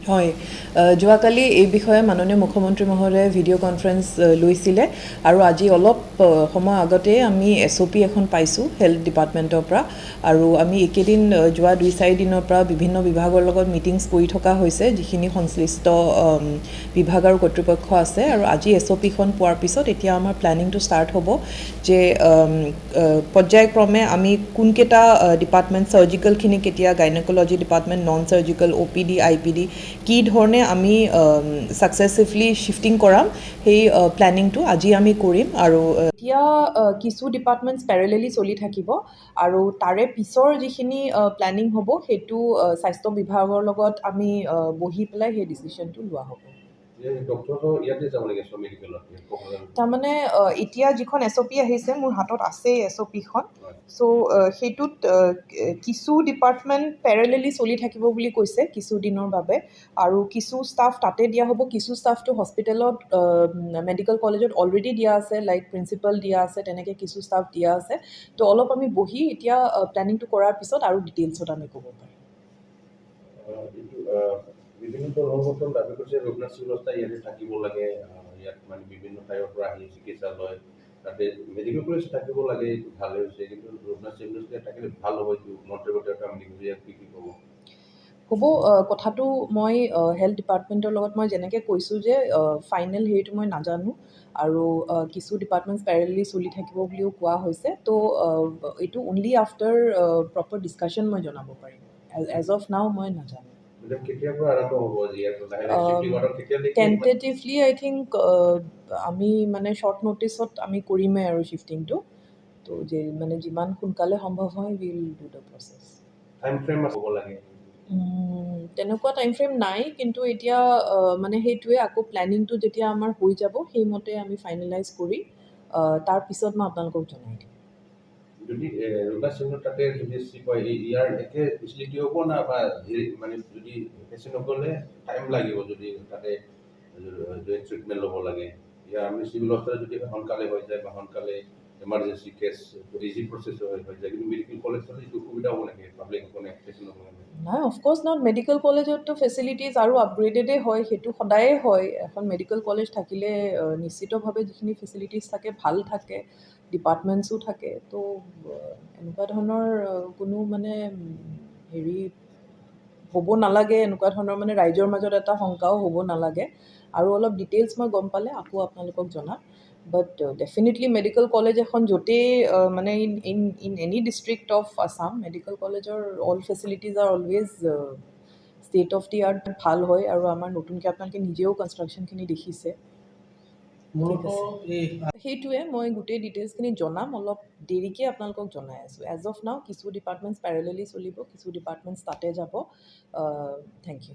হয় যোৱাকালি এই বিষয়ে মাননীয় মুখ্যমন্ত্ৰী মহোদয়ে ভিডিঅ' কনফাৰেন্স লৈছিলে আৰু আজি অলপ সময় আগতে আমি SOP এখন পাইছোঁ হেল্থ ডিপাৰ্টমেণ্টৰ পৰা আৰু আমি একেদিন যোৱা 2-4 দিনৰ পৰা বিভিন্ন বিভাগৰ লগত মিটিংছ কৰি থকা হৈছে যিখিনি সংশ্লিষ্ট বিভাগ আৰু কৰ্তৃপক্ষ আছে আৰু আজি SOPখন পোৱাৰ পিছত এতিয়া আমাৰ প্লেনিংটো ষ্টাৰ্ট হ'ব যে পৰ্যায়ক্ৰমে আমি কোনকেইটা ডিপাৰ্টমেণ্ট চাৰ্জিকেলখিনি কেতিয়া gynaecology department non surgical OPD IPD কি ধৰণে আমি ছাকচেছিভলি শিফটিং কৰাম সেই প্লেনিংটো আজি আমি কৰিম আৰু এতিয়া কিছু ডিপাৰ্টমেণ্টছ পেৰেলেলি চলি থাকিব আৰু তাৰে পিছৰ যিখিনি প্লেনিং হ'ব সেইটো স্বাস্থ্য বিভাগৰ লগত আমি বহি পেলাই সেই ডিচিশ্যনটো লোৱা হ'ব তাৰমানে এতিয়া যিখন SOP আহিছে মোৰ হাতত আছে SOPখন চ' সেইটোত কিছু ডিপাৰ্টমেণ্ট পেৰেলেলি চলি থাকিব বুলি কৈছে কিছু দিনৰ বাবে আৰু কিছু ষ্টাফ তাতে দিয়া হ'ব কিছু ষ্টাফটো হস্পিটেলত মেডিকেল কলেজত অলৰেডি দিয়া আছে লাইক প্ৰিন্সিপাল দিয়া আছে তেনেকৈ কিছু ষ্টাফ দিয়া আছে তো অলপ আমি বহি এতিয়া প্লেনিংটো কৰাৰ পিছত আৰু ডিটেইলছত আমি ক'ব পাৰিম বিভিন্ন কৰ্মকৰ্তাৰ দাবী কৰিছে ৰঘুনাথ চিভিল ইয়াতে থাকিব লাগে ইয়াত মানে বিভিন্ন ঠাইৰ পৰা আহি চিকিৎসা লয় তাতে মেডিকেল কলেজ থাকিব লাগে ভালে হৈছে কিন্তু ৰঘুনাথ চিভিল থাকিলে ভাল হ'ব এইটো মন্ত্ৰীগত কাম ইয়াত কি ক'ব হ'ব কথাটো মই হেল্থ ডিপাৰ্টমেণ্টৰ লগত মই যেনেকৈ কৈছোঁ যে ফাইনেল হেৰিটো মই নাজানো আৰু কিছু ডিপাৰ্টমেণ্টছ পেৰেলেলি চলি থাকিব বুলিও কোৱা হৈছে তো এইটো অনলি আফটাৰ প্ৰপাৰ ডিছকাশ্যন মই জনাব পাৰিম এজ অফ নাও মই নাজানো টেণ্টেটিভলি আই থিংক আমি মানে শ্বৰ্ট ন'টিছত আমি কৰিমেই আৰু শ্বিফটিংটো তো যে মানে যিমান সোনকালে সম্ভৱ হয় উইল ডু দ্য প্ৰচেছ তেনেকুৱা টাইম ফ্ৰেম নাই কিন্তু এতিয়া মানে সেইটোৱে আকৌ প্লেনিংটো যেতিয়া আমাৰ হৈ যাব সেইমতে আমি ফাইনেলাইজ কৰি তাৰপিছত মই আপোনালোকক জনাই দিম যদি তাতে যদি ইয়াৰ একে ফেচিলিটি হ'ব না বা মানে যদি নগ'লে টাইম লাগিব যদি তাতে ট্ৰিটমেণ্ট ল'ব লাগে ইয়াৰ আমি চিভিল হস্পিটেল যদি সোনকালে হৈ যায় বা সোনকালে এমাৰ্জেঞ্চি কেছ ইজি প্ৰচেছ হৈ যায় কিন্তু মেডিকেল কলেজত এইটো সুবিধা হ'ব লাগে পাব্লিকসকলে পেচেণ্ট নাই অফক'ৰ্ছ নট মেডিকেল কলেজততো ফেচিলিটিজ আৰু আপগ্ৰেডেডেই হয় সেইটো সদায়ে হয় এখন মেডিকেল কলেজ থাকিলে নিশ্চিতভাৱে যিখিনি ফেচিলিটিজ থাকে ভাল থাকে ডিপাৰ্টমেণ্টছো থাকে তো এনেকুৱা ধৰণৰ কোনো মানে হেৰি হ'ব নালাগে এনেকুৱা ধৰণৰ মানে ৰাইজৰ মাজত এটা শংকাও হ'ব নালাগে আৰু অলপ ডিটেইলছ মই গম পালে আকৌ আপোনালোকক জনাম বাট ডেফিনেটলি মেডিকেল কলেজ এখন য'তেই মানে in any district of Assam medical কলেজৰ all facilities are always state of the art ভাল হয় আৰু আমাৰ নতুনকৈ আপোনালোকে নিজেও কনষ্ট্ৰাকশ্যনখিনি দেখিছে সেইটোৱে মই গোটেই ডিটেইলছখিনি জনাম অলপ দেৰিকৈ আপোনালোকক জনাই আছোঁ এজ অফ নাও কিছু ডিপাৰ্টমেণ্টছ পেৰেলেলি চলিব কিছু ডিপাৰ্টমেণ্টছ তাতে যাব থেংক ইউ